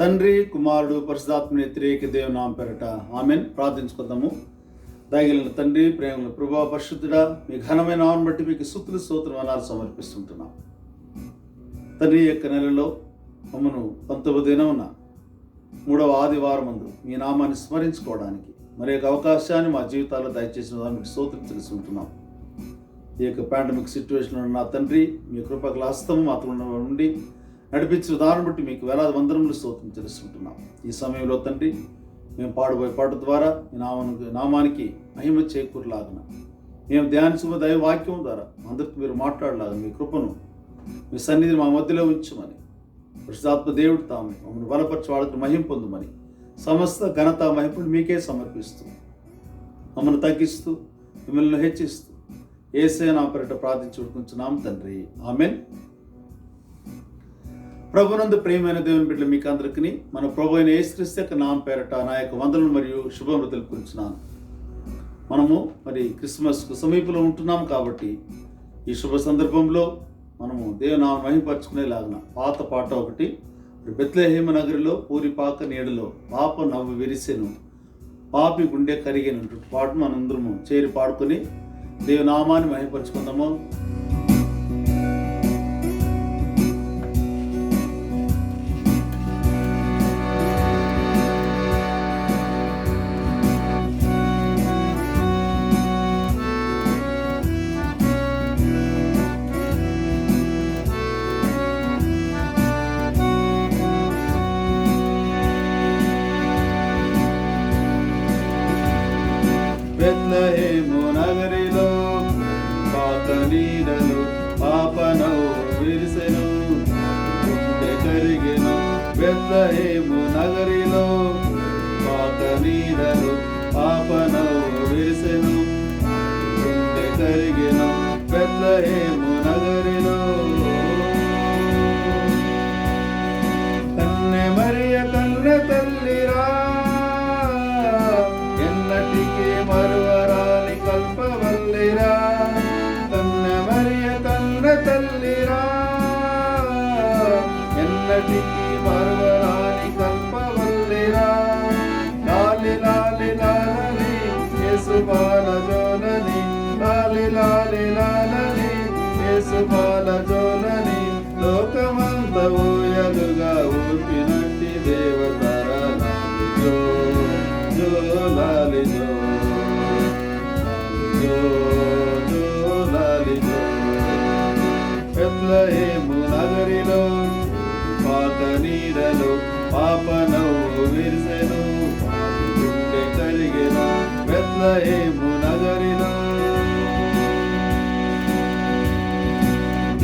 తండ్రి, కుమారుడు, పరిశుద్ధాత్మని వ్యతిరేక దేవుని నామం పేరట ఆమెన్. ప్రార్థించుకుందాము. దయగలిగిన తండ్రి, ప్రేమల ప్రభువా, పరిశుద్ధుడా, మీ ఘనమైన నామం బట్టి మీకు స్తుతులు స్తోత్రవనాలు సమర్పిస్తుంటున్నాం. తండ్రి, యొక్క నెలలో మమ్మను 19వ దినమున 3వ ఆదివారం ముందు మీ నామాన్ని స్మరించుకోవడానికి మరి యొక్క అవకాశాన్ని మా జీవితాల్లో దయచేసిన దానికి స్తోత్రం తెలుసుకుంటున్నాం. ఈ యొక్క పాండమిక్ సిచ్యువేషన్లో ఉన్న తండ్రి, మీ కృపగల హస్తము మాతో నుండి నడిపించిన దాన్ని బట్టి మీకు వేలాది వందనములు స్తోత్రం తెలుసుకుంటున్నాం. ఈ సమయంలో తండ్రి, మేము పాడబోయే పాట ద్వారా మీ నామానికి మహిమ చేకూరలాగన మేము ధ్యానించుకున్న దైవ వాక్యం ద్వారా అందరికీ మీరు మాట్లాడలాగా మీ కృపను, మీ సన్నిధిని మా మధ్యలో ఉంచమని, పరిశుద్ధాత్మ దేవుడు తాము మమ్మల్ని బలపరిచి వాళ్ళకి మహిమ పొందమని, సమస్త ఘనత మహిమను మీకే సమర్పిస్తూ మమ్మల్ని తగ్గిస్తూ మిమ్మల్ని హెచ్చిస్తూ యేసయ్య నామమున పేరట ప్రార్థించుకుంటున్నాం తండ్రి, ఆమెన్. ప్రభునందు ప్రియమైన దేవుని బిడ్డలు మీకు అందరికీ మన ప్రభు అయిన యేసుక్రీస్తు యొక్క నామం పేరట నా యొక్క వందనలు మరియు శుభములు తెలుపుకుంటున్నాను. మనము మరి క్రిస్మస్కు సమీపంలో ఉంటున్నాం కాబట్టి ఈ శుభ సందర్భంలో మనము దేవుని నామం మహిమపరచుకునేలాగిన పాత పాట ఒకటి, బెత్లెహేము నగరిలో పూరిపాక నీడలో పాప నవ్వు విరిసెను పాపి గుండె కరిగేను పాట మనందరము చేరి పాడుకొని దేవుని నామాన్ని మహిమపరచుకుందాము. బెత్లెహేము నగరిలో పాత నీడలో పాప నవ్వు విరిసెను గుండె కరిగెను. బెత్లెహేము నగరిలో పాత నీడలో పాప నవ్వు విరిసెను గుండె కరిగెను. బెత్లెహేము నగరిలో కన్నె మరియ కన్నె తల్లిరా, ఎన్నటికీ మరువరాని కల్పవల్లిరా. కన్నె మరియ కన్నె తల్లిరా, ఎన్నటికీ మరువరాని కల్పవల్లిరా. లాలి లాలి లాలని యేసు బాల జోలని, లాలి లాలి లాలని యేసు బాల జోలని. లోకమంత ఊయలుగా ఊపినట్టి దేవతర లాలి జో లాలి జో లాలి జో. బెత్లెహేము నగరిలో పాత నీడలో పాప నవ్వు విరిసెను గుండె కరిగెను. బెత్లెహేము నగరిలో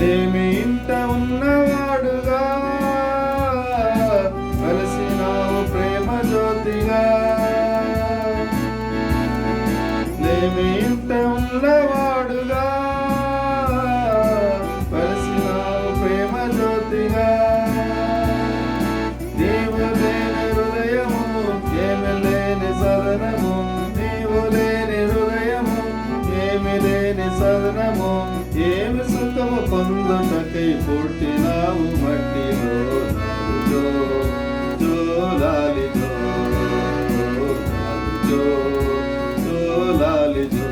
లేమి ఇంట ఉన్నవాడుగా కలిసినావు ప్రేమ జ్యోతిగా. లేమి ఇంట ఉన్నవాడుగా కలిసినావు ప్రేమ జ్యోతిగా. నీవు లేని హృదయము ఏమి లేని సదనము, నీవు లేని హృదయము ఏమి లేని సదనము. ఏమి సుఖము పొందుటకై పుట్టినావు మట్టిలో జో జో లాలి జో జో జో లాలి జో.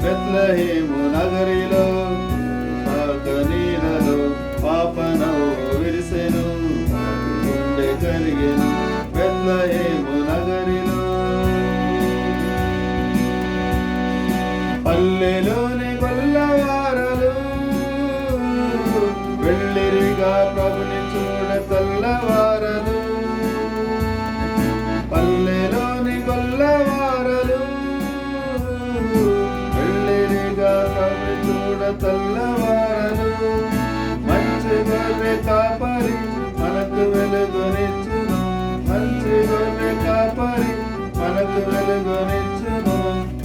బెత్లెహేము నగరిలో పాత నీడలో పాప నవ్వు విరిసెను గుండె కరిగెను. బెత్లెహేము నగరిలో పల్లెలోని గొల్లవారలు వెళ్ళిరిగా ప్రభుని చూడ తెల్లవారలు. పల్లెలోని గొల్లవారలు వెళ్ళిరిగా ప్రభుని చూడ తెల్లవారలు. మంచి గొర్రె కాపరి మనకు వెలుగునిచ్చును, మంచి గొర్రె కాపరి మనకు వెలుగునిచ్చును.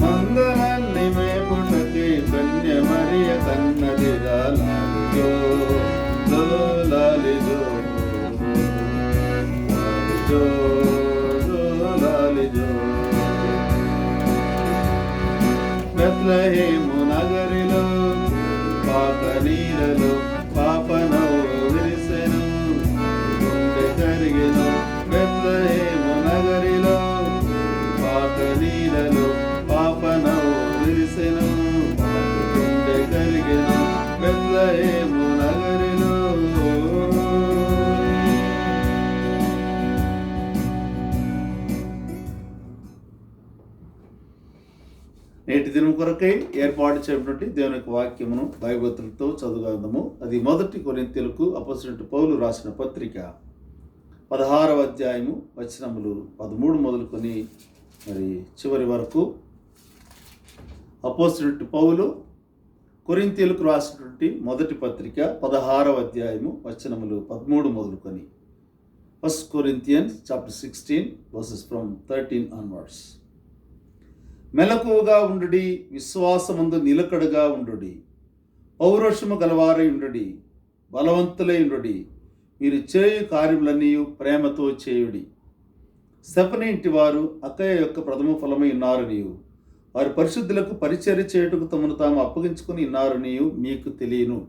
మందలన్ని మేపుటకి కన్య మరియ కన్నదిరా లాలి జో లాలి జో లాలి జో. బెత్లెహేము నగరిలో పాత నీడలో పాప నవ్వు విరిసెను కొరకై ఏర్పాటు చేయబడినటువంటి దేవుని యొక్క వాక్యమును భయభక్తులతో చదువుదాము. అది 1 కొరింథీయులకు అపోస్తలుడైన పౌలు రాసిన పత్రిక 16వ అధ్యాయము వచనములు 13 మొదలుకొని మరి చివరి వరకు. అపోస్తలుడైన పౌలు కొరింథీయులకు రాసినటువంటి మొదటి పత్రిక 16వ అధ్యాయము వచనములు 13 మొదలుకొని. 1 Corinthians chapter 16 verses from 13 onwards. మెలకువగా ఉండుడి, విశ్వాసమందు నిలకడగా ఉండుడి, పౌరుషము గలవారై ఉండుడి, బలవంతులై ఉండుడి, మీరు చేయు కార్యములన్నీ ప్రేమతో చేయుడి. స్తెఫను ఇంటి వారు అక్కయ్య యొక్క ప్రథమ ఫలమై ఉన్నారనియు, వారి పరిశుద్ధులకు పరిచర్య చేయుటకు తమను తాము అప్పగించుకుని ఉన్నారనియు మీకు తెలియను.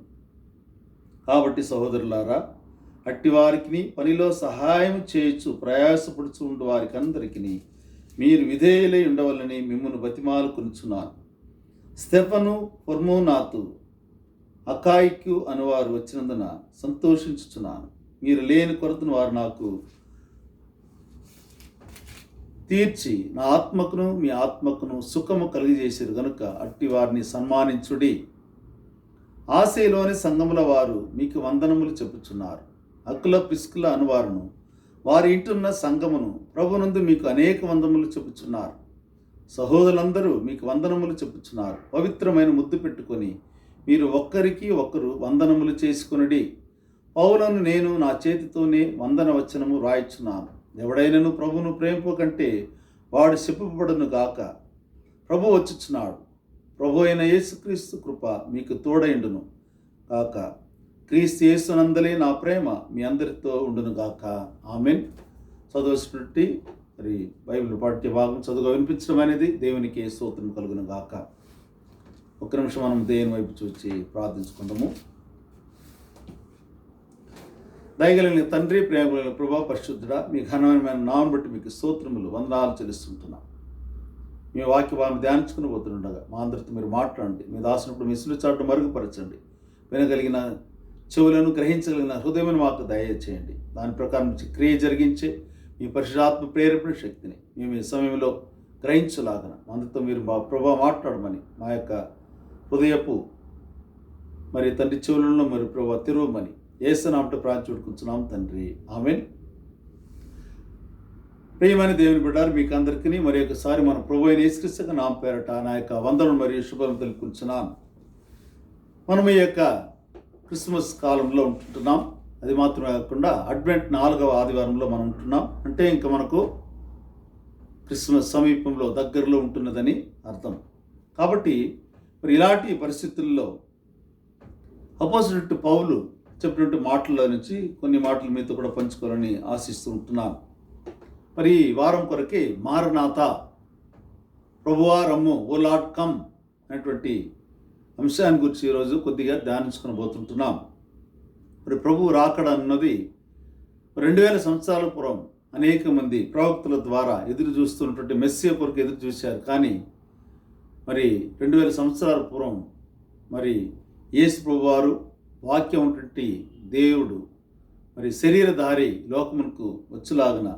కాబట్టి సహోదరులారా, అట్టివారికి పనిలో సహాయం చేయొచ్చు ప్రయాసపడుచు ఉండు వారికి అందరికీ మీరు విధేయులై ఉండవలని మిమ్మల్ని బతిమాలుకొనుచున్నాను. స్తెఫను, ఫొర్మోనాతు, అకాయికు అనువారు వచ్చినందున సంతోషించుచున్నాను. మీరు లేని కొరతను వారు నాకు తీర్చి నా ఆత్మకును మీ ఆత్మకును సుఖము కలిగజేసారు గనుక అట్టి వారిని సన్మానించుడి. ఆసేలోని సంఘముల వారు మీకు వందనములు చెప్పుచున్నారు. అకుల ప్రిస్కుల అనువారును వారి ఇంటున్న సంఘమును ప్రభునందు మీకు అనేక వందనములు చెప్పుచున్నారు. సహోదరులందరూ మీకు వందనములు చెప్పుచున్నారు. పవిత్రమైన ముద్దు పెట్టుకొని మీరు ఒక్కరికి ఒకరు వందనములు చేసుకొనుడి. పౌలను నేను నా చేతితోనే వందన వచనము రాయిచున్నాను. ఎవడైనను ప్రభును ప్రేమ కంటే వాడు శిప్పబడును గాక. ప్రభు వచ్చుచున్నాడు. ప్రభు అయిన యేసుక్రీస్తు కృప మీకు తోడైండును గాక. క్రీస్తు యేసునందలే నా ప్రేమ మీ అందరితో ఉండును గాక. ఆమెన్. చదవసినట్టి మరి బైబిల్ పాఠ్య భాగం చదువుగా వినిపించడం అనేది దేవునికి స్తోత్రం కలుగును గాక. ఒక నిమిషం మనం దేవుని వైపు చూసి ప్రార్థించుకుందాము. దయగలిగిన తండ్రి, ప్రేమ కలిగిన ప్రభువా, పరిశుద్ధుడా, మీ ఘనమైన నామం బట్టి మీకు స్తోత్రములు వందనాలు చెల్లిస్తుంటున్నాం. మీ వాక్య భాగం ధ్యానించుకుని పోతుండగా మా అందరితో మీరు మాట్లాడండి. మీ దాసినప్పుడు మీ సిలువ చాటును మరుగుపరచండి. వినగలిగిన చెవులను, గ్రహించగలిగిన హృదయమును మాకు దయచేయండి. దాని ప్రకారం క్రియ జరిగించే మీ పరిశుద్ధాత్మ ప్రేరేపణ శక్తిని మేము ఈ సమయంలో గ్రహించలాగన అందరితో మీరు మా ప్రభావ మాట్లాడమని మా యొక్క హృదయపు మరి తండ్రి చెవులను మరి ప్రభావ తిరువమని యేసునామమున ప్రార్థించుకుంటున్నాం తండ్రి. ఆమేన్. ప్రియమైన దేవుని బిడ్డలారా, మీకు అందరికీ మరి ఒకసారి మన ప్రభు అయిన యేసుక్రీస్తు నామం పేరట నా యొక్క వందనలు మరియు శుభాలు తెలుపుకుంటున్నాను. మనం ఈ యొక్క క్రిస్మస్ కాలంలో ఉంటున్నాం. అది మాత్రమే కాకుండా అడ్వెంట్ 4వ ఆదివారంలో మనం ఉంటున్నాం. అంటే ఇంకా మనకు క్రిస్మస్ సమీపంలో దగ్గరలో ఉంటున్నదని అర్థం. కాబట్టి మరి ఇలాంటి పరిస్థితుల్లో అపోజిట్ పౌలు చెప్పినట్టు మాటల్లో నుంచి కొన్ని మాటలు మీతో కూడా పంచుకోవాలని ఆశిస్తూ ఉంటున్నాను. మరి వారం కొరకే మారనాథ, ప్రభువా రమ్ము, ఓ లార్డ్ కమ్ అనేటువంటి అంశాన్ని గురించి ఈరోజు కొద్దిగా ధ్యానించుకొని పోతుంటున్నాం. మరి ప్రభువు రాకడ అన్నది 2000 సంవత్సరాల పూర్వం అనేక మంది ప్రవక్తల ద్వారా ఎదురు చూస్తున్నటువంటి మెస్సియా కొరకు ఎదురు చూశారు. కానీ మరి 2000 సంవత్సరాల పూర్వం మరి యేసు ప్రభు వారు వాక్యం ఉన్నటువంటి దేవుడు మరి శరీరధారి లోకమునకు వచ్చులాగున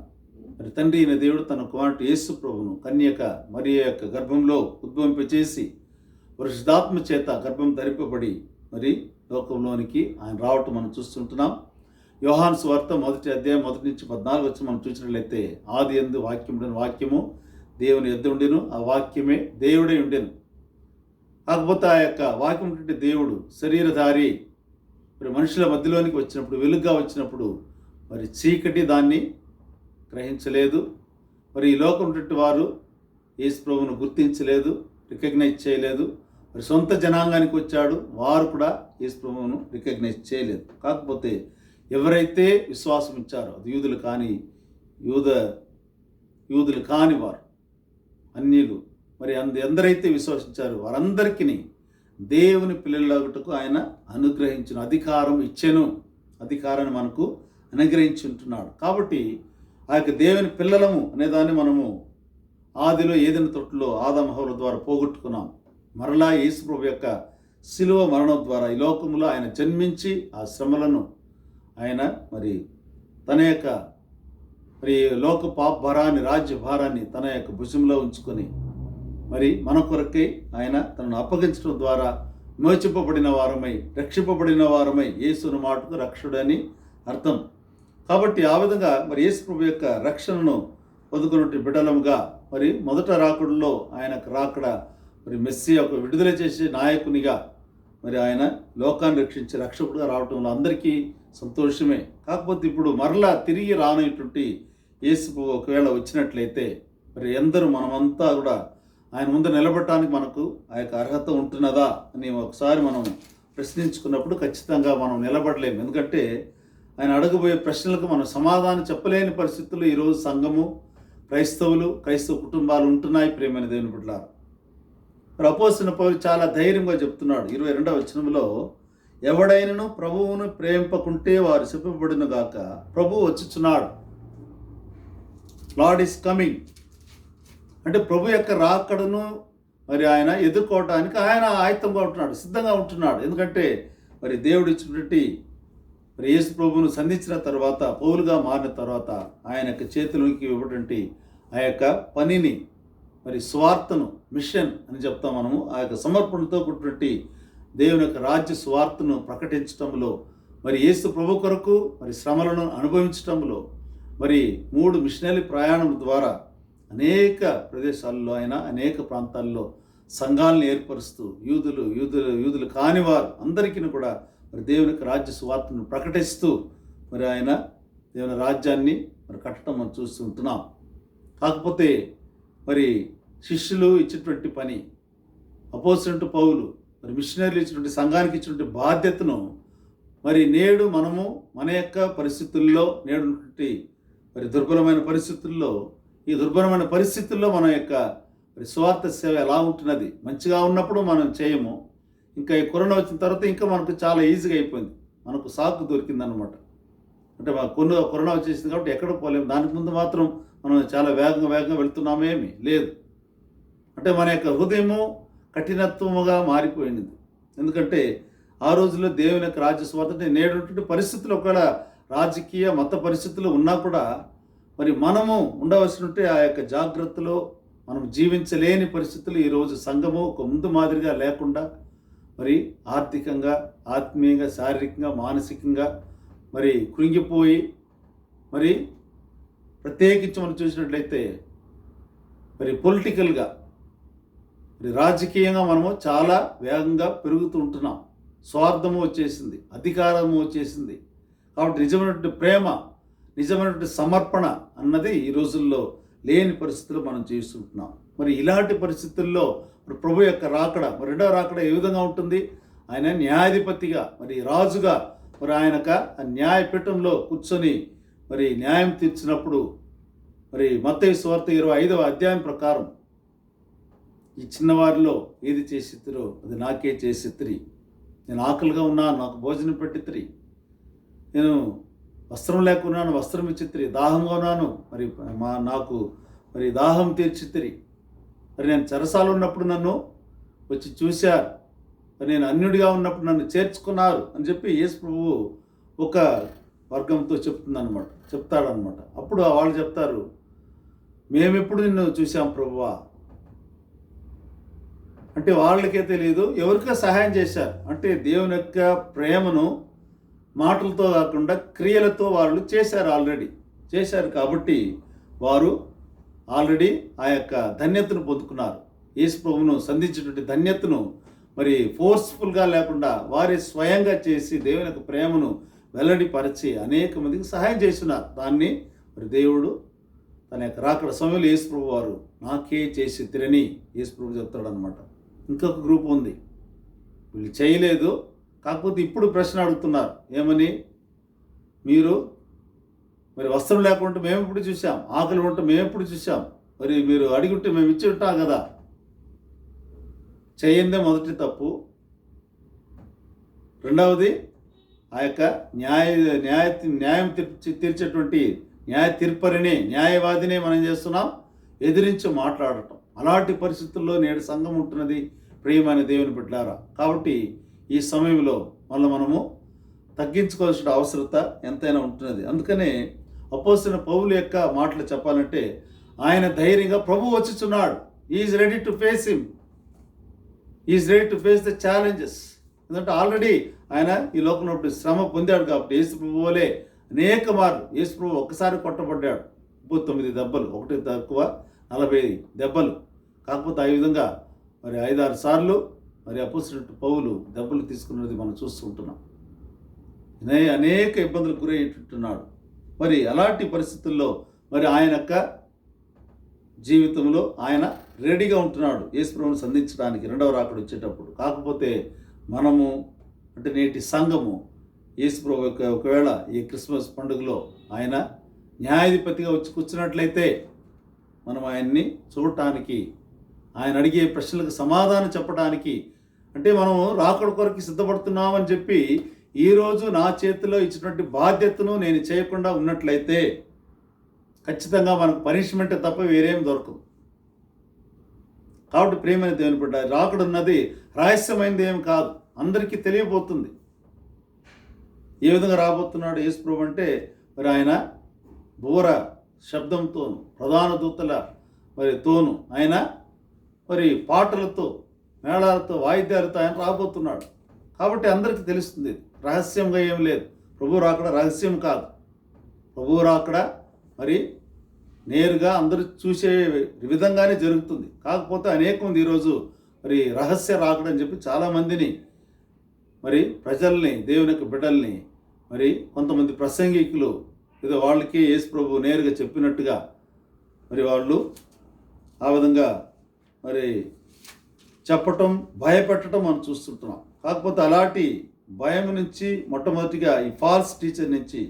మరి తండ్రి అయిన దేవుడు తన కుమారుడు యేసు ప్రభువును కన్యక మరియ యొక్క గర్భంలో ఉద్భవింపచేసి పరిశుద్ధాత్మ చేత గర్భం ధరింపబడి మరి లోకంలోనికి ఆయన రావటం మనం చూస్తుంటున్నాం. యోహాను సువార్త 1వ అధ్యాయం 1 నుంచి 14 వచ్చి మనం చూసినట్లయితే ఆది యందు వాక్యం ఉండెను, వాక్యము దేవుని యొద్ద ఉండెను, ఆ వాక్యమే దేవుడై ఉండెను. కాకపోతే ఆ యొక్క వాక్యం ఉన్నటువంటి దేవుడు శరీరధారి మరి మనుషుల మధ్యలోనికి వచ్చినప్పుడు, వెలుగుగా వచ్చినప్పుడు మరి చీకటి దాన్ని గ్రహించలేదు. మరి ఈ లోకం ఉన్నటువంటి వారు యేసు ప్రభువును గుర్తించలేదు, రికగ్నైజ్ చేయలేదు. మరి సొంత జనాంగానికి వచ్చాడు, వారు కూడా యేసు ప్రభువును రికగ్నైజ్ చేయలేదు. కాకపోతే ఎవరైతే విశ్వాసం ఇచ్చారో అది యూదులు కానీ యూదులు కాని వారు అన్యులు మరి ఎందరైతే విశ్వసించారో వారందరికీ దేవుని పిల్లలగుటకు ఆయన అనుగ్రహించిన అధికారం ఇచ్చెను. అధికారాన్ని మనకు అనుగ్రహించి ఉంటున్నాడు. కాబట్టి ఆ యొక్క దేవుని పిల్లలము అనేదాన్ని మనము ఆదిలో ఏదైనా తొట్టులో ఆదాము హవ్వల ద్వారా పోగొట్టుకున్నాం. మరలా యేసు ప్రభు యొక్క శిలువ మరణం ద్వారా ఈ లోకములో ఆయన జన్మించి ఆ శ్రమలను ఆయన మరి తన యొక్క మరి లోక పాప భారాన్ని, రాజ్య భారాన్ని తన యొక్క భుజంలో ఉంచుకొని మరి మన కొరకై ఆయన తనను అప్పగించడం ద్వారా మోచింపబడిన వారమై, రక్షింపబడిన వారమై, యేసును మాటకు రక్షుడని అర్థం. కాబట్టి ఆ విధంగా మరి యేసు ప్రభు యొక్క రక్షణను పొందుకున్నట్టు బిడ్డలముగా మరి మొదట రాకడలో ఆయనకు రాకడ మరి మెస్సియా ఒక విడుదల చేసే నాయకునిగా మరి ఆయన లోకాన్ని రక్షించి రక్షకుడుగా రావటంలో అందరికీ సంతోషమే. కాకపోతే ఇప్పుడు మరలా తిరిగి రానటువంటి యేసు ఒకవేళ వచ్చినట్లయితే మరి ఎందరూ మనమంతా కూడా ఆయన ముందు నిలబడటానికి మనకు ఆ యొక్క అర్హత ఉంటున్నదా అని ఒకసారి మనం ప్రశ్నించుకున్నప్పుడు ఖచ్చితంగా మనం నిలబడలేము. ఎందుకంటే ఆయన అడగబోయే ప్రశ్నలకు మనం సమాధానం చెప్పలేని పరిస్థితుల్లో ఈరోజు సంఘము, క్రైస్తవ కుటుంబాలు ఉంటున్నాయి. ప్రేమైన దేవుని బిడ్డలారా, మరి అపోస్తలుడైన పౌలు చాలా ధైర్యంగా చెప్తున్నాడు 22వ వచనంలో, ఎవడైనను ప్రభువును ప్రేమింపకుంటే వారు శపింపబడును గాక, ప్రభువు వచ్చుచున్నాడు. లార్డ్ ఈస్ కమింగ్ అంటే ప్రభు యొక్క రాకడను మరి ఆయన ఎదుర్కోవటానికి ఆయన ఆయుత్తంగా ఉంటున్నాడు, సిద్ధంగా ఉంటున్నాడు. ఎందుకంటే మరి దేవుడు ఇచ్చినటువంటి మరి యేసు ప్రభువును సంధించిన తర్వాత, పౌలుగా మారిన తర్వాత ఆయన యొక్క చేతులకి ఇవ్వటువంటి ఆ యొక్క పనిని, మరి స్వార్థను, మిషన్ అని చెప్తాం మనము, ఆ యొక్క సమర్పణతో కూడినటువంటి దేవుని యొక్క రాజ్య స్వార్థను ప్రకటించడంలో, మరి యేసు ప్రభు కొరకు మరి శ్రమలను అనుభవించడంలో, మరి 3 మిషనరీ ప్రయాణం ద్వారా అనేక ప్రదేశాల్లో ఆయన అనేక ప్రాంతాల్లో సంఘాలను ఏర్పరుస్తూ యూదులు కాని వారు అందరికీ కూడా మరి దేవుని యొక్క రాజ్య సువార్తను ప్రకటిస్తూ మరి ఆయన దేవుని రాజ్యాన్ని మరి కట్టడం మనం చూస్తుంటున్నాం. కాకపోతే మరి శిష్యులు ఇచ్చినటువంటి పని, అపోస్తలుడైన పౌలు మరి మిషనరీలు ఇచ్చినటువంటి సంఘానికి ఇచ్చినటువంటి బాధ్యతను మరి నేడు మనము మన యొక్క పరిస్థితుల్లో, నేడు మరి దుర్బలమైన పరిస్థితుల్లో, ఈ దుర్బలమైన పరిస్థితుల్లో మన యొక్క మరి సువార్త సేవ ఎలా ఉంటున్నది. మంచిగా ఉన్నప్పుడు మనం చేయము, ఇంకా ఈ కరోనా వచ్చిన తర్వాత ఇంకా మనకు చాలా ఈజీగా అయిపోయింది, మనకు సాకు దొరికిందనమాట. అంటే కరోనా వచ్చేసింది కాబట్టి ఎక్కడికి పోలేము. దానికి ముందు మాత్రం మనం చాలా వేగంగా వెళ్తున్నామేమి లేదు. అంటే మన యొక్క హృదయము కఠినత్వముగా మారిపోయింది. ఎందుకంటే ఆ రోజుల్లో దేవుని యొక్క రాజ్య సువార్త అంటే నేడు పరిస్థితులు ఒకవేళ రాజకీయ మత పరిస్థితులు ఉన్నా కూడా మరి మనము ఉండవలసినట్టే ఆ యొక్క జాగ్రత్తలో మనం జీవించలేని పరిస్థితులు ఈరోజు సంఘము ఒక ముందు మాదిరిగా లేకుండా మరి ఆర్థికంగా, ఆత్మీయంగా, శారీరకంగా, మానసికంగా మరి కృంగిపోయి, మరి ప్రత్యేకించి మనం చూసినట్లయితే మరి పొలిటికల్గా, మరి రాజకీయంగా మనము చాలా వేగంగా పెరుగుతూ ఉంటున్నాం. స్వార్థము వచ్చేసింది, అధికారము వచ్చేసింది. కాబట్టి నిజమైనటువంటి ప్రేమ, నిజమైనటువంటి సమర్పణ అన్నది ఈ రోజుల్లో లేని పరిస్థితులు మనం చేస్తుంటున్నాం. మరి ఇలాంటి పరిస్థితుల్లో మరి ప్రభు యొక్క రాకడ, మరి రెండవ రాకడ ఏ విధంగా ఉంటుంది? ఆయన న్యాయాధిపతిగా, మరి రాజుగా, మరి ఆయనక ఆ న్యాయపీఠంలో కూర్చొని మరి న్యాయం తీర్చినప్పుడు, మరి మత్తయి సువార్త 25వ అధ్యాయం ప్రకారం ఈ చిన్నవారిలో ఏది చేసిత్తిరో అది నాకే చేసిత్తిరి, నేను ఆకలిగా ఉన్నాను నాకు భోజనం పెట్టిత్తిరి, నేను వస్త్రం లేకున్నాను వస్త్రం ఇచ్చిత్తిరి, దాహంగా ఉన్నాను మరి నాకు మరి దాహం తీర్చిత్తిరి, మరి నేను చెరసాలు ఉన్నప్పుడు నన్ను వచ్చి చూశారు, మరి నేను అన్యుడిగా ఉన్నప్పుడు నన్ను చేర్చుకున్నారు అని చెప్పి యేసు ప్రభువు ఒక వర్గంతో చెప్తాడనమాట. అప్పుడు వాళ్ళు చెప్తారు, మేమెప్పుడు నిన్ను చూసాం ప్రభువా అంటే వాళ్ళకే తెలియదు, ఎవరికో సహాయం చేశారు. అంటే దేవుని యొక్క ప్రేమను మాటలతో కాకుండా క్రియలతో వాళ్ళు చేశారు కాబట్టి వారు ఆల్రెడీ ఆ యొక్క ధన్యతను పొందుకున్నారు. యేసు ప్రభువును సంధించినటువంటి ధన్యతను మరి ఫోర్స్ఫుల్గా లేకుండా వారి స్వయంగా చేసి దేవుని యొక్క ప్రేమను వెల్లడిపరిచి అనేక మందికి సహాయం చేస్తున్నారు. దాన్ని మరి దేవుడు తన యొక్క రాకడ సమయంలో యేసు ప్రభు వారు నాకే చేసి తిరని యేసు ప్రభు చెప్తాడనమాట. ఇంకొక గ్రూప్ ఉంది, వీళ్ళు చేయలేదు, కాకపోతే ఇప్పుడు ప్రశ్న అడుగుతున్నారు, ఏమని? మీరు మరి వస్త్రం లేకుంటే మేము ఎప్పుడు చూసాం, ఆకలి ఉంటే మేము ఎప్పుడు చూసాం, మరి మీరు అడిగుంటే మేము ఇచ్చి ఉంటాం కదా. చేయందే మొదటి తప్పు. రెండవది ఆ యొక్క న్యాయం తీర్చేటువంటి న్యాయవాదినే మనం చేస్తున్నాం ఎదిరించి మాట్లాడటం. అలాంటి పరిస్థితుల్లో నేడు సంఘం ఉంటున్నది ప్రియమైన దేవుని బిడ్డలారా. కాబట్టి ఈ సమయంలో మనము తగ్గించుకోవాల్సిన అవసరత ఎంతైనా ఉంటున్నది. అందుకనే అపోస్తలుడైన పౌలు యొక్క మాటలు చెప్పాలంటే ఆయన ధైర్యంగా ప్రభు వచ్చుచున్నాడు, is ready to face him, is ready to face the challenges. ఎందుకంటే ఆల్రెడీ ఆయన ఈ లోకంలో శ్రమ పొందాడు కాబట్టి యేసు ప్రభువులే అనేక మార్లు. యేసు ప్రభు ఒక్కసారి కొట్టబడ్డాడు, 39 దెబ్బలు, ఒకటి తక్కువ 40 దెబ్బలు. కాకపోతే ఆ విధంగా మరి 5-6 సార్లు మరి అపోస్తలుడైన పౌలు దెబ్బలు తీసుకున్నది మనం చూస్తుంటున్నాం. అనేక ఇబ్బందులకు గురయ్యేటట్టున్నాడు. మరి అలాంటి పరిస్థితుల్లో మరి ఆయన యొక్క జీవితంలో ఆయన రెడీగా ఉంటున్నాడు యేసు ప్రభువును సంధించడానికి రెండవ రాకడ వచ్చేటప్పుడు. కాకపోతే మనము అంటే నేటి సంఘము యేసు ప్రభు యొక్క ఒకవేళ ఈ క్రిస్మస్ పండుగలో ఆయన న్యాయాధిపతిగా వచ్చి కూర్చున్నట్లయితే మనం ఆయన్ని చూడటానికి, ఆయన అడిగే ప్రశ్నలకు సమాధానం చెప్పడానికి, అంటే మనం రాకడ కొరకు సిద్ధపడుతున్నామని చెప్పి ఈరోజు నా చేతిలో ఇచ్చినటువంటి బాధ్యతను నేను చేయకుండా ఉన్నట్లయితే ఖచ్చితంగా మనకు పనిష్మెంట్ తప్ప వేరేం దొరకదు. కాబట్టి ప్రియమైన దేవుని బిడ్డ, రాకడ ఉన్నది రహస్యమైనది ఏం కాదు, అందరికీ తెలియబోతుంది. ఏ విధంగా రాబోతున్నాడు యేసు ప్రభు అంటే మరి ఆయన బూర శబ్దంతోను, ప్రధాన దూతల మరి తోను, ఆయన మరి పాటలతో, మేళాలతో, వాయిద్యాలతో ఆయన రాబోతున్నాడు. కాబట్టి అందరికీ తెలుస్తుంది, రహస్యంగా ఏం లేదు. ప్రభు రాకడ రహస్యం కాదు. ప్రభు రాకడ మరి నేరుగా అందరూ చూసే విధంగానే జరుగుతుంది. కాకపోతే అనేక మంది ఈరోజు మరి రహస్య రాకడ అని చెప్పి చాలామందిని మరి ప్రజల్ని, దేవుని యొక్క బిడ్డల్ని, మరి కొంతమంది ప్రసంగికులు ఏదో వాళ్ళకి యేసు ప్రభు నేరుగా చెప్పినట్టుగా మరి వాళ్ళు ఆ విధంగా మరి చెప్పటం, భయపెట్టడం మనం చూస్తుంటున్నాం. కాకపోతే అలాంటి భయం నుంచి మొట్టమొదటిగా ఈ ఫాల్స్ టీచర్ నుంచి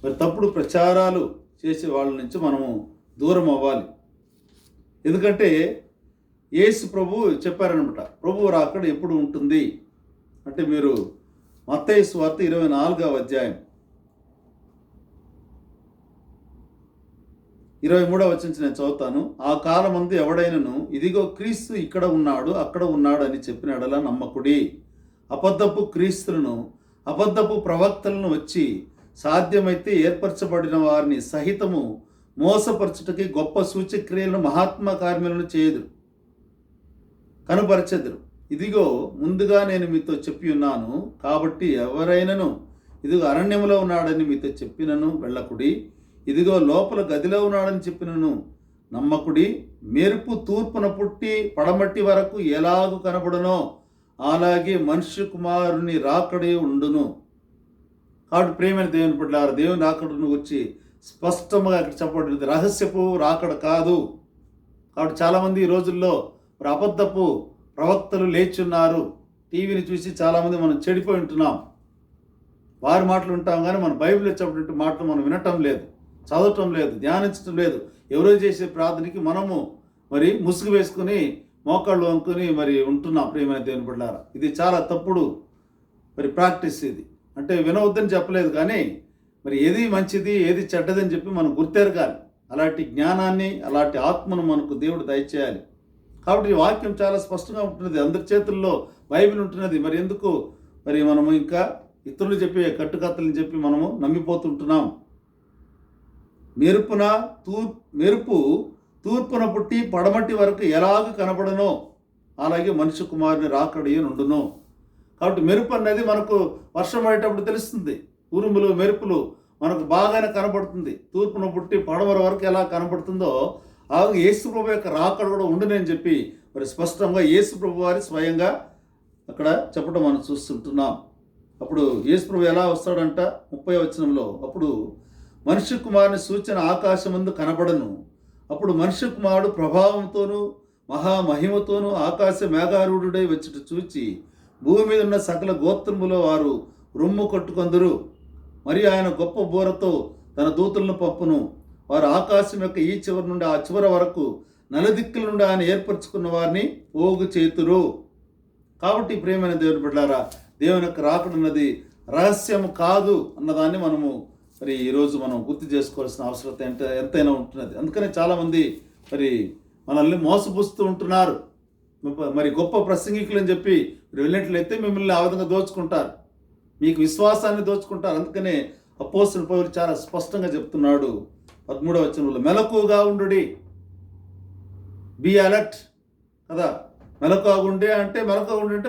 మరి తప్పుడు ప్రచారాలు చేసే వాళ్ళ నుంచి మనము దూరం అవ్వాలి. ఎందుకంటే యేసు ప్రభు చెప్పారనమాట, ప్రభు రాకడ ఎప్పుడు ఉంటుంది అంటే మీరు మత్తయి సువార్త 24వ అధ్యాయం 23వ వచనం నేను చదువుతాను. ఆ కాలమందు ఎవడైనను ఇదిగో క్రీస్తు ఇక్కడ ఉన్నాడు, అక్కడ ఉన్నాడు అని చెప్పినడలా నమ్మకుడి. అబద్ధపు క్రీస్తులను, అబద్ధపు ప్రవక్తలను వచ్చి సాధ్యమైతే ఏర్పరచబడిన వారిని సహితము మోసపరచుటకి గొప్ప సూచక్రియలను, మహాత్మా కార్యములను చేయదురు, కనుపరచెదరు. ఇదిగో ముందుగా నేను మీతో చెప్పి ఉన్నాను. కాబట్టి ఎవరైనను ఇదిగో అరణ్యములో ఉన్నాడని మీతో చెప్పినను వెళ్ళకుడి, ఇదిగో లోపల గదిలో ఉన్నాడని చెప్పినను నమ్మకుడి. మెరుపు తూర్పున పుట్టి పడమటి వరకు ఎలాగూ కనబడునో అలాగే మనుష్య కుమారుని రాకడే ఉండును. కాబట్టి ప్రేమైన దేవుని బిడ్డలారా, దేవుని రాకడను వచ్చి స్పష్టంగా అక్కడ చెప్పబడింది, రహస్యపు రాకడ కాదు. కాబట్టి చాలామంది ఈ రోజుల్లో మరి అబద్ధపు ప్రవక్తలు లేచున్నారు. టీవీని చూసి చాలామంది మనం చెడిపోయి ఉంటున్నాం. వారి మాటలు ఉంటాం కానీ మన బైబిల్లో చెప్పినట్టు మాటలు మనం వినటం లేదు, చదవటం లేదు, ధ్యానించటం లేదు. ఎవరో చేసే ప్రార్థనకి మనము మరి ముసుగు వేసుకుని మోకాళ్ళు అనుకుని మరి ఉంటున్నాం. ప్రియమైన దేవుని బిడ్డలారా, ఇది చాలా తప్పుడు మరి ప్రాక్టీస్. ఇది అంటే వినవద్దని చెప్పలేదు కానీ మరి ఏది మంచిది ఏది చెడ్డదని చెప్పి మనం గుర్తెరగాలి. అలాంటి జ్ఞానాన్ని, అలాంటి ఆత్మను మనకు దేవుడు దయచేయాలి. కాబట్టి ఈ వాక్యం చాలా స్పష్టంగా ఉంటున్నది, అందరి చేతుల్లో బైబిల్ ఉంటున్నది. మరి ఎందుకు మరి మనము ఇంకా ఇతరులు చెప్పే కట్టుకథలను చెప్పి మనము నమ్మిపోతుంటున్నాం. మెరుపు తూర్పున పుట్టి పడమటి వరకు ఎలాగ కనబడనో అలాగే మనుష్య కుమారుని రాకడి నుండును. కాబట్టి మెరుపు అనేది మనకు వర్షం పడేటప్పుడు తెలుస్తుంది. ఉరుములు, మెరుపులు మనకు బాగానే కనబడుతుంది. తూర్పున పుట్టి పడమర వరకు ఎలా కనబడుతుందో అలాగే యేసు ప్రభు యొక్క రాకడ కూడా ఉండునని చెప్పి మరి స్పష్టంగా యేసు ప్రభు వారి స్వయంగా అక్కడ చెప్పడం మనం చూస్తుంటున్నాం. అప్పుడు యేసు ప్రభు ఎలా వస్తాడంట 30వ వచనంలో, అప్పుడు మనుష్య కుమారుని సూచన ఆకాశమందు కనబడను. అప్పుడు మనుష్య కుమారుడు ప్రభావంతోనూ మహామహిమతోనూ ఆకాశ మేఘారూఢుడై వచ్చుట చూచి భూమి మీద ఉన్న సకల గోత్రములో వారు రొమ్ము కొట్టుకొందురు. మరి ఆయన గొప్ప బూరతో తన దూతలను పంపును. వారు ఆకాశం యొక్క ఈ చివరి నుండి ఆ చివరి వరకు నలుదిక్కుల నుండి ఆయన ఏర్పరచుకున్న వారిని పోగు చేతురు. కాబట్టి ప్రియమైన దేవుని బిడ్డలారా, దేవుని యొక్క రాకడున్నది రహస్యం కాదు అన్నదాన్ని మనము మరి ఈరోజు మనం గుర్తు చేసుకోవాల్సిన అవసరం ఎంతైనా ఉంటున్నది. అందుకనే చాలామంది మరి మనల్ని మోసపుస్తూ ఉంటున్నారు. మరి గొప్ప ప్రసంగికులు అని చెప్పి మీరు వెళ్ళినట్లయితే మిమ్మల్ని ఆ విధంగా దోచుకుంటారు, మీకు విశ్వాసాన్ని దోచుకుంటారు. అందుకనే అపోస్తలుడైన పౌలు చాలా స్పష్టంగా చెప్తున్నాడు 13వ వచనంలో, మెలకువగా ఉండుడి, బీ అలర్ట్ కదా. మెలకువగా ఉండే అంటే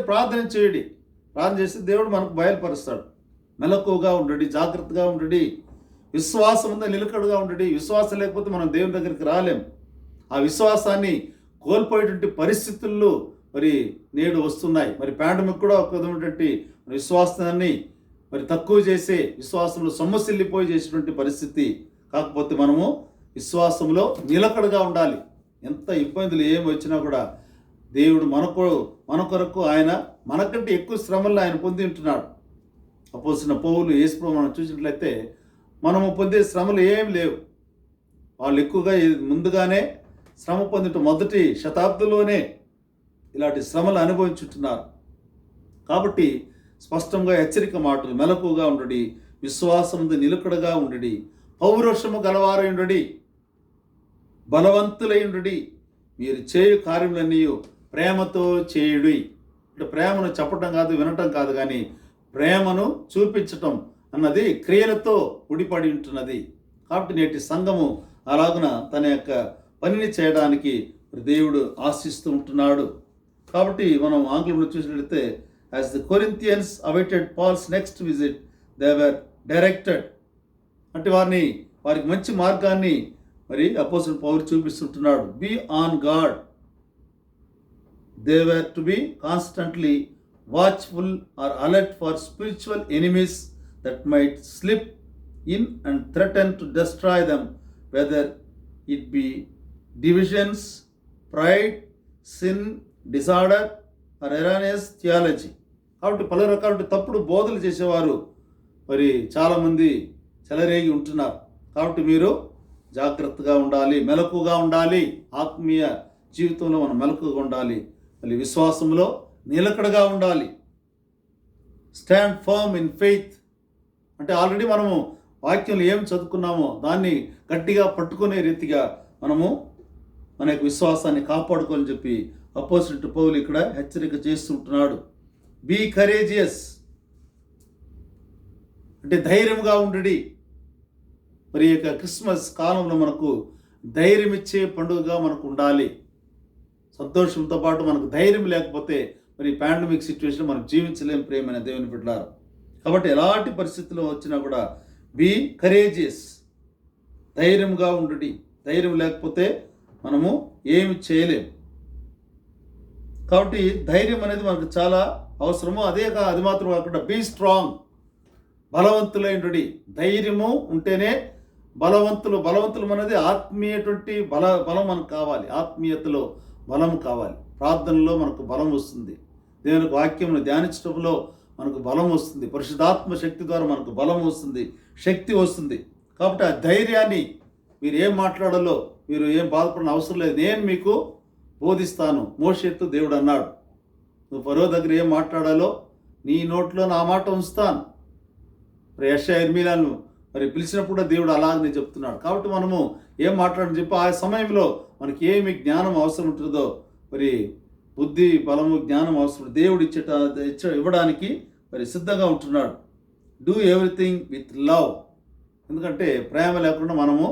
ప్రార్థన చేయండి. ప్రార్థన చేస్తే దేవుడు మనకు బయలుపరుస్తాడు. మెలకువగా ఉండడి, జాగ్రత్తగా ఉండడి, విశ్వాసం ఉందా నిలకడగా ఉండడి. విశ్వాసం లేకపోతే మనం దేవుని దగ్గరికి రాలేం. ఆ విశ్వాసాన్ని కోల్పోయేటువంటి పరిస్థితుల్లో మరి నేడు వస్తున్నాయి. మరి పాండమిక్ కూడా ఒక విధమైనటువంటి విశ్వాసాన్ని మరి తక్కువ చేసే, విశ్వాసంలో సొమ్మసిల్లిపోయి చేసేటువంటి పరిస్థితి. కాకపోతే మనము విశ్వాసంలో నిలకడగా ఉండాలి. ఎంత ఇబ్బందులు ఏమి వచ్చినా కూడా దేవుడు మన కొరకు ఆయన మనకంటే ఎక్కువ శ్రమలను ఆయన పొంది ఉంటున్నాడు. అపోస్తలుడైన పౌలు యేసుప్రభువు మనం చూసినట్లయితే మనము పొందే శ్రమలు ఏం లేవు. వాళ్ళు ఎక్కువగా ముందుగానే శ్రమ పొందిన మొదటి శతాబ్దంలోనే ఇలాంటి శ్రమలు అనుభవించుంటున్నారు. కాబట్టి స్పష్టంగా హెచ్చరిక మాటలు, మెలకుగా ఉండడి, విశ్వాసముందు నిలకడగా ఉండడి, పౌరుషము గలవారై ఉండడి, బలవంతులై ఉండడి, మీరు చేయు కార్యములన్నీ ప్రేమతో చేయుడి. అంటే ప్రేమను చెప్పటం కాదు, వినటం కాదు, కానీ ప్రేమను చూపించటం అన్నది క్రియలతో ముడిపడి ఉంటున్నది. కాబట్టి నేటి సంఘము అలాగున తన యొక్క పనిని చేయడానికి దేవుడు ఆశిస్తూ ఉంటున్నాడు. కాబట్టి మనం ఆంగ్లంలో చూసినట్లయితే, as the Corinthians awaited Paul's next visit they were directed. అంటే వారికి మంచి మార్గాన్ని మరి అపోస్తలుడైన పౌలు చూపిస్తుంటున్నాడు. Be on guard. They were to be constantly watchful or alert for spiritual enemies that might slip in and threaten to destroy them, whether it be divisions, pride, sin, disorder or erroneous theology. కాబట్టి పలు రకాల తప్పుడు బోధలు చేసేవారు మరి చాలామంది చెలరేగి ఉంటున్నారు. కాబట్టి మీరు జాగ్రత్తగా ఉండాలి, మెలకుగా ఉండాలి. ఆత్మీయ జీవితంలో మనం మెలకుగా ఉండాలి. మళ్ళీ విశ్వాసంలో నిలకడగా ఉండాలి. Stand firm in faith. అంటే ఆల్రెడీ మనము వాక్యంలో ఏం చదువుకున్నామో దాన్ని గట్టిగా పట్టుకునే రీతిగా మనము మన యొక్క విశ్వాసాన్ని కాపాడుకోవాలని చెప్పి అపోజిట్ పౌలు ఇక్కడ హెచ్చరిక చేస్తుంటున్నాడు. బీ కరేజియస్ అంటే ధైర్యంగా ఉండడి. మరి యొక్క క్రిస్మస్ కాలంలో మనకు ధైర్యం ఇచ్చే పండుగగా మనకు ఉండాలి. సంతోషంతో పాటు మనకు ధైర్యం లేకపోతే మరి పాండమిక్ సిచ్యువేషన్ మనం జీవించలేం ప్రియమైన దేవుని బిడ్డలారా. కాబట్టి ఎలాంటి పరిస్థితుల్లో వచ్చినా కూడా బీ కరేజియస్, ధైర్యంగా ఉండడి. ధైర్యం లేకపోతే మనము ఏమి చేయలేం. కాబట్టి ధైర్యం అనేది మనకు చాలా అవసరము. అది మాత్రం కాకుండా బీ స్ట్రాంగ్, బలవంతులైనటువంటి. ధైర్యము ఉంటేనే బలవంతులు అనేది ఆత్మీయటువంటి బలం మనకు కావాలి. ఆత్మీయతలో బలం కావాలి. ప్రార్థనలో మనకు బలం వస్తుంది. దేవుని వాక్యమును ధ్యానించడంలో మనకు బలం వస్తుంది. పరిశుద్ధాత్మ శక్తి ద్వారా మనకు బలం వస్తుంది, శక్తి వస్తుంది. కాబట్టి ఆ ధైర్యాన్ని మీరు ఏం మాట్లాడాలో, మీరు ఏం బాధపడిన అవసరం లేదు, నేను మీకు బోధిస్తాను. మోషేతో దేవుడు అన్నాడు, నువ్వు ఫరో దగ్గర ఏం మాట్లాడాలో నీ నోట్లో నా మాట ఉంచుతాను. మరి యెషయా ఇర్మీయాను మరి పిలిచినప్పుడు దేవుడు అలాగనే చెప్తున్నాడు. కాబట్టి మనము ఏం మాట్లాడని చెప్పి ఆ సమయంలో మనకి ఏమి జ్ఞానం అవసరం ఉంటుందో, మరి బుద్ధి, బలము, జ్ఞానం అవసరం దేవుడు ఇవ్వడానికి మరి సిద్ధంగా ఉంటున్నాడు. Do everything with love. ఎందుకంటే ప్రేమ లేకుండా మనము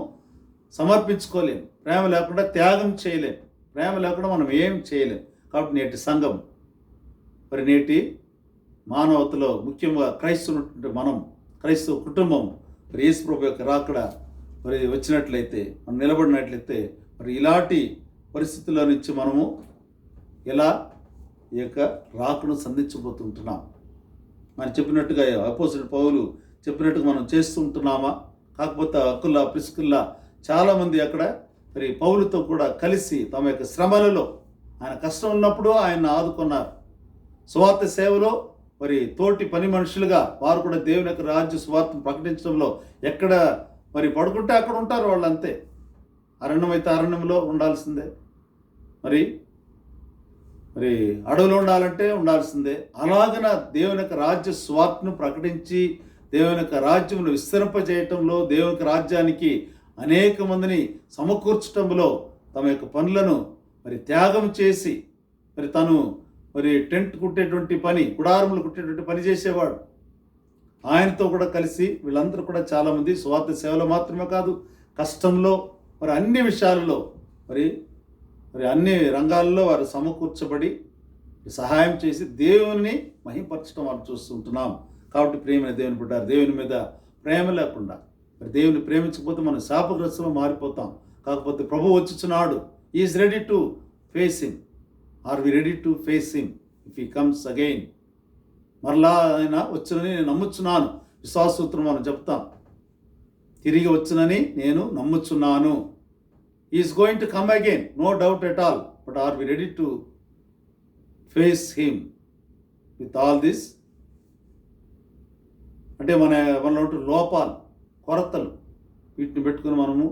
సమర్పించుకోలేం, ప్రేమ లేకుండా త్యాగం చేయలేం, ప్రేమ లేకుండా మనం ఏం చేయలేం. కాబట్టి నేటి సంఘం, మరి నేటి మానవతలో ముఖ్యంగా క్రైస్తవ కుటుంబం మరి యేసు ప్రభువు యొక్క రాకడ మరి వచ్చినట్లయితే, మనం నిలబడినట్లయితే, మరి ఇలాంటి పరిస్థితుల్లో నుంచి మనము ఎలా ఈ యొక్క రాకను సంధించబోతుంటున్నాం. మనం చెప్పినట్టుగా అపోస్తలుడైన పౌలు చెప్పినట్టుగా మనం చేస్తూ ఉంటున్నామా? కాకపోతే అకుల్లా, ప్రిస్కిల్లా చాలామంది అక్కడ మరి పౌలుతో కూడా కలిసి తమ యొక్క శ్రమలలో, ఆయన కష్టం ఉన్నప్పుడు ఆయన ఆదుకున్నారు. సువార్త సేవలో మరి తోటి పని మనుషులుగా వారు కూడా దేవుని యొక్క రాజ్య సువార్తను ప్రకటించడంలో ఎక్కడ మరి పడుకుంటే అక్కడ ఉంటారు వాళ్ళు, అంతే. అరణ్యం అయితే అరణ్యంలో ఉండాల్సిందే, మరి అడవిలో ఉండాలంటే ఉండాల్సిందే. అలాగన దేవుని యొక్క రాజ్య సువార్తను ప్రకటించి దేవుని యొక్క రాజ్యమును విస్తరింపజేయటంలో, దేవుని యొక్క రాజ్యానికి అనేక మందిని సమకూర్చటంలో తమ యొక్క పనులను మరి త్యాగం చేసి, మరి తను మరి టెంట్ కుట్టేటువంటి పని, గుడారములు కుట్టేటువంటి పని చేసేవాడు. ఆయనతో కూడా కలిసి వీళ్ళందరూ కూడా చాలామంది సువార్త సేవలో మాత్రమే కాదు, కష్టంలో, మరి అన్ని విషయాలలో మరి మరి అన్ని రంగాల్లో వారు సమకూర్చబడి సహాయం చేసి దేవుని మహింపరచడం మనం చూస్తుంటున్నాం. కాబట్టి ప్రేమైన దేవుని బిడ్డారు, దేవుని మీద ప్రేమ లేకుండా మరి దేవుని ప్రేమించకపోతే మనం శాపగ్రస్తులు మారిపోతాం. కాకపోతే ప్రభు వచ్చుచున్నాడు. Is ready to face him. Are we ready to face him if he comes again? మరలా ఆయన వచ్చునని నేను నమ్ముచున్నాను. విశ్వాససూత్రం మనం చెప్తాం, తిరిగి వచ్చునని నేను నమ్ముచున్నాను. Is going to come again, no doubt at all. But are we ready to face him with all this? అంటే మనలో ఉంటున్న లోపాలు, కొరతలు, వీటిని పెట్టుకుని మనము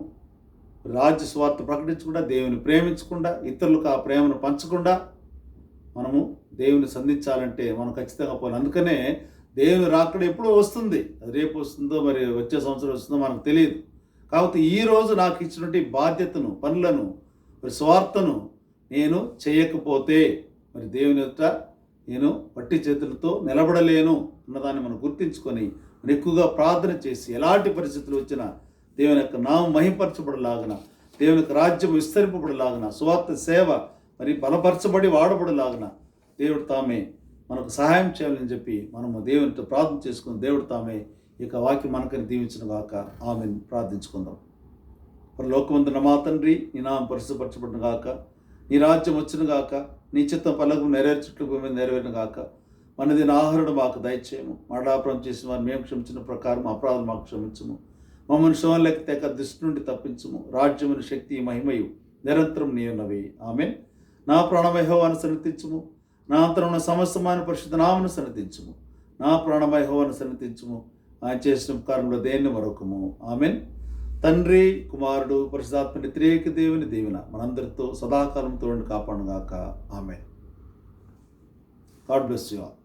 రాజ్య స్వార్థ ప్రకటించకుండా, దేవుని ప్రేమించకుండా, ఇతరులకు ఆ ప్రేమను పంచకుండా మనము దేవుని సంధించాలంటే మనం ఖచ్చితంగా పోవాలి. అందుకనే దేవుని రాకడ ఎప్పుడో వస్తుంది. అది రేపు వస్తుందో మరి వచ్చే సంవత్సరం వస్తుందో మనకు తెలియదు. కాబట్టి ఈరోజు నాకు ఇచ్చినటువంటి బాధ్యతను, పనులను, మరి స్వార్థను నేను చేయకపోతే మరి దేవుని యొక్క నేను వట్టి చేతులతో నిలబడలేను అన్నదాన్ని మనం గుర్తించుకొని మనం ఎక్కువగా ప్రార్థన చేసి ఎలాంటి పరిస్థితులు వచ్చినా దేవుని యొక్క నామం మహింపరచబడలాగన, దేవుని యొక్క రాజ్యం విస్తరింపబడలాగన, స్వార్థ సేవ మరి బలపరచబడి వాడబడలాగన దేవుడు తామే మనకు సహాయం చేయాలని చెప్పి మనము దేవునితో ప్రార్థన చేసుకుని దేవుడు తామే ఇక వాక్యం మనకని దీవించిన గాక. ఆమెను ప్రార్థించుకుందాం. మరి లోకమందున మా తండ్రి, నీ నామం పరిశుద్ధపరచబడిన గాక, నీ రాజ్యం వచ్చిన గాక, నీ చిత్తం పలకు నెరవేర్చుట్లు భూమి మీద నెరవేరిన గాక. మనది ఆహారం మాకు దయచేయము. మాడాపురం చేసిన వారు మేము క్షమించిన ప్రకారం అపరాధం మాకు క్షమించము. మమ్మల్ని శోధనలోకి తెక దృష్టి నుండి తప్పించము. రాజ్యమును, శక్తి, మహిమయు నిరంతరం నీ ఉన్నవి. ఆమెన్. నా ప్రాణమయ యెహోవాను సన్నిధించుము. నా అంతరమున సమస్తమైన పరిశుద్ధ నామమును సన్నిధించుము. నా ప్రాణమయ యెహోవాను సన్నిధించుము. ఆయన చేసిన ఉపకారంలో దేన్ని మరొకము. ఆమెన్. తండ్రి, కుమారుడు, పరిశుద్ధాత్మ త్రియేక దేవుని దీవెన మనందరితో సదాకాలంతో కాపాడుగాక. Amen. God bless you all.